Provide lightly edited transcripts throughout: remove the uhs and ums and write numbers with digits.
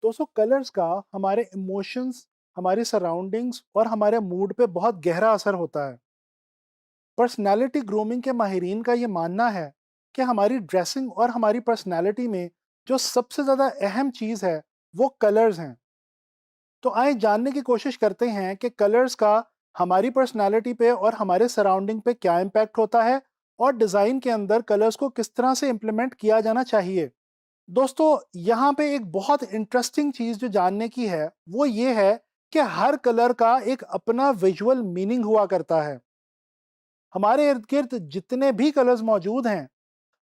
दोस्तों कलर्स का हमारे इमोशंस, हमारी सराउंडिंग्स और हमारे मूड पे बहुत गहरा असर होता है। पर्सनैलिटी ग्रूमिंग के माहिरीन का ये मानना है कि हमारी ड्रेसिंग और हमारी पर्सनैलिटी में जो सबसे ज़्यादा अहम चीज़ है वो कलर्स हैं। तो आइए जानने की कोशिश करते हैं कि कलर्स का हमारी पर्सनैलिटी पे और हमारे सराउंडिंग पे क्या इम्पैक्ट होता है और डिज़ाइन के अंदर कलर्स को किस तरह से इम्प्लीमेंट किया जाना चाहिए। दोस्तों यहाँ पे एक बहुत इंटरेस्टिंग चीज़ जो जानने की है वो ये है कि हर कलर का एक अपना विजुअल मीनिंग हुआ करता है। हमारे इर्द गिर्द जितने भी कलर्स मौजूद हैं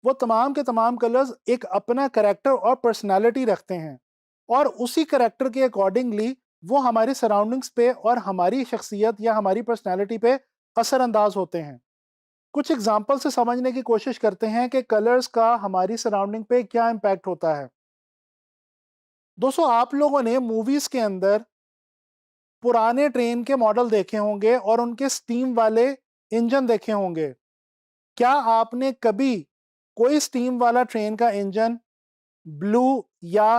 वो तमाम के तमाम कलर्स एक अपना करेक्टर और पर्सनालिटी रखते हैं और उसी करेक्टर के अकॉर्डिंगली वो हमारी सराउंडिंग्स पे और हमारी शख्सियत या हमारी पर्सनालिटी पे असरअंदाज होते हैं। कुछ एग्जाम्पल से समझने की कोशिश करते हैं कि कलर्स का हमारी सराउंडिंग पे क्या इम्पैक्ट होता है। दोस्तों आप लोगों ने मूवीज के अंदर पुराने ट्रेन के मॉडल देखे होंगे और उनके स्टीम वाले इंजन देखे होंगे। क्या आपने कभी कोई स्टीम वाला ट्रेन का इंजन ब्लू या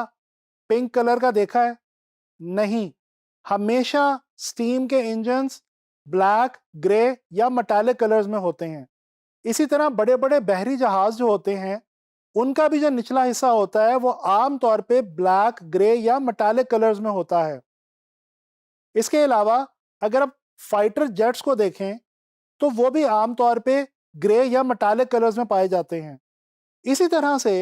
पिंक कलर का देखा है? नहीं। हमेशा स्टीम के इंजन्स ब्लैक, ग्रे या मेटालिक कलर्स में होते हैं। इसी तरह बड़े बड़े बहरी जहाज जो होते हैं उनका भी जो निचला हिस्सा होता है वो आम तौर पे ब्लैक, ग्रे या मेटालिक कलर्स में होता है। इसके अलावा अगर आप फाइटर जेट्स को देखें तो वो भी आमतौर पे ग्रे या मेटालिक कलर्स में पाए जाते हैं। इसी तरह से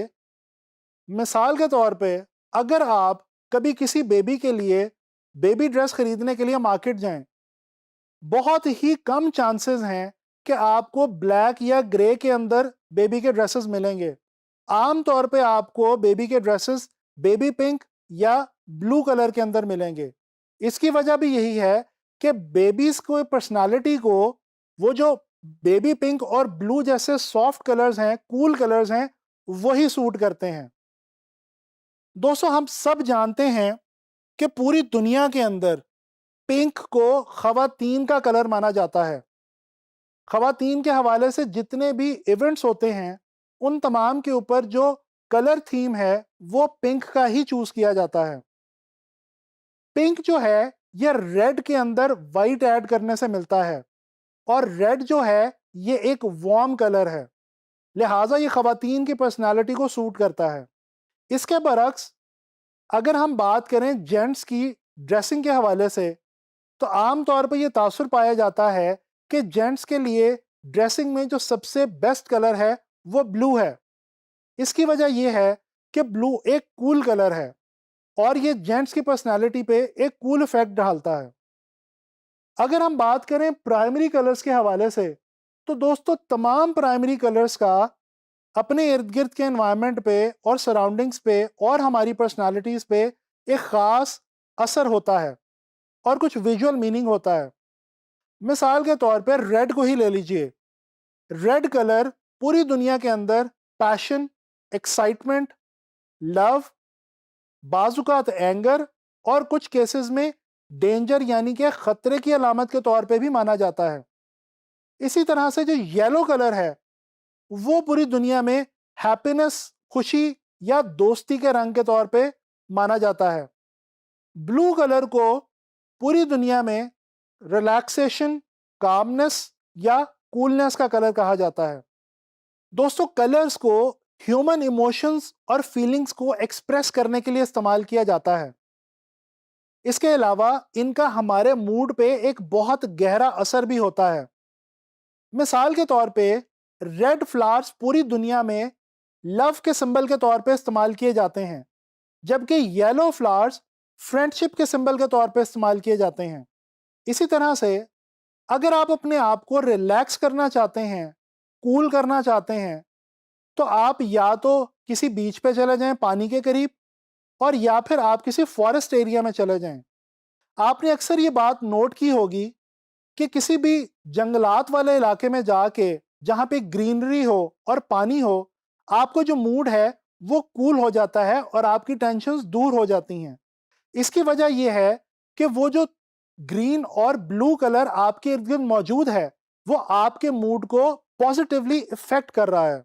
मिसाल के तौर पे अगर आप कभी किसी बेबी के लिए बेबी ड्रेस खरीदने के लिए मार्केट जाएं, बहुत ही कम चांसेस हैं कि आपको ब्लैक या ग्रे के अंदर बेबी के ड्रेसेस मिलेंगे। आम तौर पे आपको बेबी के ड्रेसेस बेबी पिंक या ब्लू कलर के अंदर मिलेंगे। इसकी वजह भी यही है कि बेबीज को पर्सनालिटी को वो जो बेबी पिंक और ब्लू जैसे सॉफ्ट कलर्स हैं, कूल कलर्स हैं, वही सूट करते हैं। दोस्तों हम सब जानते हैं कि पूरी दुनिया के अंदर पिंक को खवातीन का कलर माना जाता है। खवातीन के हवाले से जितने भी इवेंट्स होते हैं उन तमाम के ऊपर जो कलर थीम है वो पिंक का ही चूज किया जाता है। पिंक जो है ये रेड के अंदर वाइट ऐड करने से मिलता है और रेड जो है ये एक वार्म कलर है, लिहाजा ये खवातीन की पर्सनालिटी को सूट करता है। इसके बरक्स अगर हम बात करें जेंट्स की ड्रेसिंग के हवाले से तो आम तौर पर यह तासुर पाया जाता है कि जेंट्स के लिए ड्रेसिंग में जो सबसे बेस्ट कलर है वो ब्लू है। इसकी वजह यह है कि ब्लू एक कूल कलर है और ये जेंट्स की पर्सनालिटी पे एक कूल इफेक्ट डालता है। अगर हम बात करें प्राइमरी कलर्स के हवाले से तो दोस्तों तमाम प्राइमरी कलर्स का अपने इर्द गिर्द के एनवायरनमेंट पे और सराउंडिंग्स पे और हमारी पर्सनालिटीज पे एक ख़ास असर होता है और कुछ विजुअल मीनिंग होता है। मिसाल के तौर पर रेड को ही ले लीजिए। रेड कलर पूरी दुनिया के अंदर पैशन, एक्साइटमेंट, लव, बाजुकात एंगर और कुछ केसेस में डेंजर यानी कि खतरे की अलामत के तौर पे भी माना जाता है। इसी तरह से जो येलो कलर है वो पूरी दुनिया में हैप्पीनेस, खुशी या दोस्ती के रंग के तौर पे माना जाता है। ब्लू कलर को पूरी दुनिया में रिलैक्सेशन, कामनेस या कूलनेस का कलर कहा जाता है। दोस्तों कलर्स को ह्यूमन इमोशंस और फीलिंग्स को एक्सप्रेस करने के लिए इस्तेमाल किया जाता है। इसके अलावा इनका हमारे मूड पे एक बहुत गहरा असर भी होता है। मिसाल के तौर पे रेड फ्लावर्स पूरी दुनिया में लव के सिंबल के तौर पे इस्तेमाल किए जाते हैं, जबकि येलो फ्लावर्स फ्रेंडशिप के सिंबल के तौर पे इस्तेमाल किए जाते हैं। इसी तरह से अगर आप अपने आप को रिलैक्स करना चाहते हैं, कूल करना चाहते हैं, तो आप या तो किसी बीच पे चले जाएं पानी के करीब और या फिर आप किसी फॉरेस्ट एरिया में चले जाएं। आपने अक्सर ये बात नोट की होगी कि किसी भी जंगलात वाले इलाके में जाके जहाँ पे ग्रीनरी हो और पानी हो, आपको जो मूड है वो कूल हो जाता है और आपकी टेंशन्स दूर हो जाती हैं। इसकी वजह यह है कि वो जो ग्रीन और ब्लू कलर आपके इर्द गिर्द मौजूद है वो आपके मूड को पॉजिटिवली इफेक्ट कर रहा है।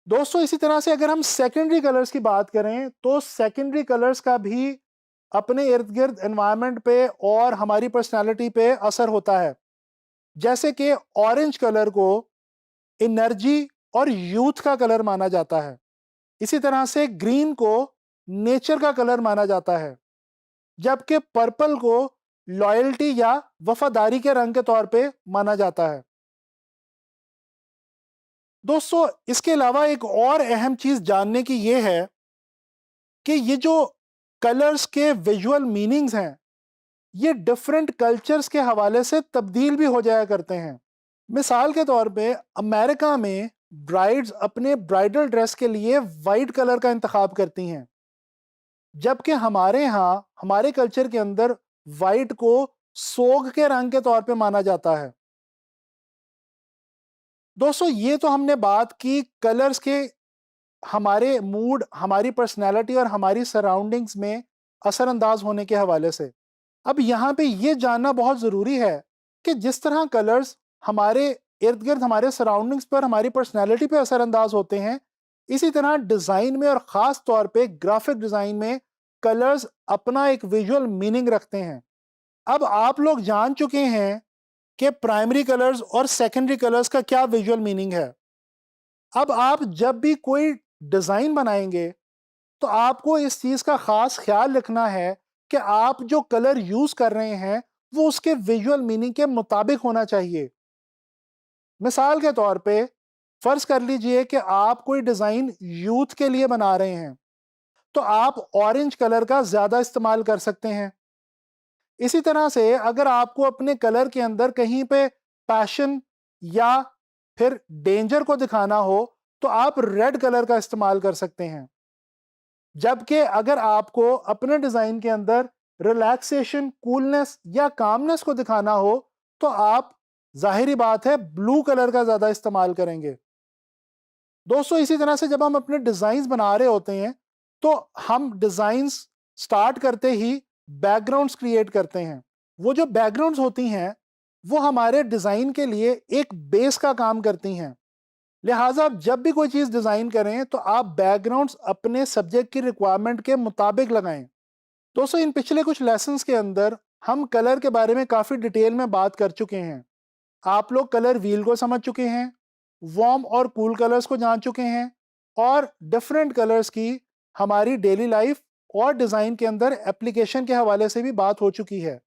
दोस्तों इसी तरह से अगर हम सेकेंडरी कलर्स की बात करें तो सेकेंडरी कलर्स का भी अपने इर्द गिर्द एनवायरनमेंट पे और हमारी पर्सनालिटी पे असर होता है। जैसे कि ऑरेंज कलर को एनर्जी और यूथ का कलर माना जाता है। इसी तरह से ग्रीन को नेचर का कलर माना जाता है, जबकि पर्पल को लॉयल्टी या वफादारी के रंग के तौर पे माना जाता है। दोस्तों इसके अलावा एक और अहम चीज जानने की ये है कि ये जो कलर्स के विजुअल मीनिंग्स हैं, ये डिफरेंट कल्चर्स के हवाले से तब्दील भी हो जाया करते हैं। मिसाल के तौर पे अमेरिका में ब्राइड्स अपने ब्राइडल ड्रेस के लिए वाइट कलर का इंतखाब करती हैं, जबकि हमारे यहाँ हमारे कल्चर के अंदर वाइट को सोग के रंग के तौर पे माना जाता है। दोस्तों ये तो हमने बात की कलर्स के हमारे मूड, हमारी पर्सनैलिटी और हमारी सराउंडिंग्स में असरअंदाज होने के हवाले से। अब यहाँ पे ये जानना बहुत ज़रूरी है कि जिस तरह कलर्स हमारे इर्द गिर्द हमारे सराउंडिंग्स पर हमारी पर्सनैलिटी पे असरअंदाज होते हैं, इसी तरह डिज़ाइन में और ख़ास तौर पे ग्राफिक डिज़ाइन में कलर्स अपना एक विजुअल मीनिंग रखते हैं। अब आप लोग जान चुके हैं कि प्राइमरी कलर्स और सेकेंडरी कलर्स का क्या विजुअल मीनिंग है। अब आप जब भी कोई डिज़ाइन बनाएंगे तो आपको इस चीज़ का ख़ास ख्याल रखना है कि आप जो कलर यूज़ कर रहे हैं वो उसके विजुअल मीनिंग के मुताबिक होना चाहिए। मिसाल के तौर पे फ़र्ज़ कर लीजिए कि आप कोई डिज़ाइन यूथ के लिए बना रहे हैं, तो आप ऑरेंज कलर का ज़्यादा इस्तेमाल कर सकते हैं। इसी तरह से अगर आपको अपने कलर के अंदर कहीं पे पैशन या फिर डेंजर को दिखाना हो, तो आप रेड कलर का इस्तेमाल कर सकते हैं। जबकि अगर आपको अपने डिज़ाइन के अंदर रिलैक्सेशन, कूलनेस या कामनेस को दिखाना हो, तो आप ज़ाहिरी बात है ब्लू कलर का ज़्यादा इस्तेमाल करेंगे। दोस्तों इसी तरह से जब हम अपने डिज़ाइंस बना रहे होते हैं, तो हम डिज़ाइंस स्टार्ट करते ही बैकग्राउंड्स क्रिएट करते हैं। वो जो बैकग्राउंड्स होती हैं, वो हमारे डिज़ाइन के लिए एक बेस का काम करती हैं। लिहाजा आप जब भी कोई चीज़ डिज़ाइन करें तो आप बैकग्राउंड्स अपने सब्जेक्ट की रिक्वायरमेंट के मुताबिक लगाएं। दोस्तों इन पिछले कुछ लेसन्स के अंदर हम कलर के बारे में काफ़ी डिटेल में बात कर चुके हैं। आप लोग कलर व्हील को समझ चुके हैं, वार्म और कूल कलर्स को जान चुके हैं और डिफरेंट कलर्स की हमारी डेली लाइफ और डिज़ाइन के अंदर एप्लीकेशन के हवाले से भी बात हो चुकी है।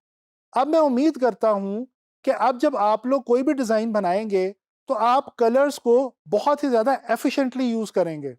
अब मैं उम्मीद करता हूँ कि अब जब आप लोग कोई भी डिज़ाइन बनाएंगे तो आप कलर्स को बहुत ही ज़्यादा एफिशिएंटली यूज़ करेंगे।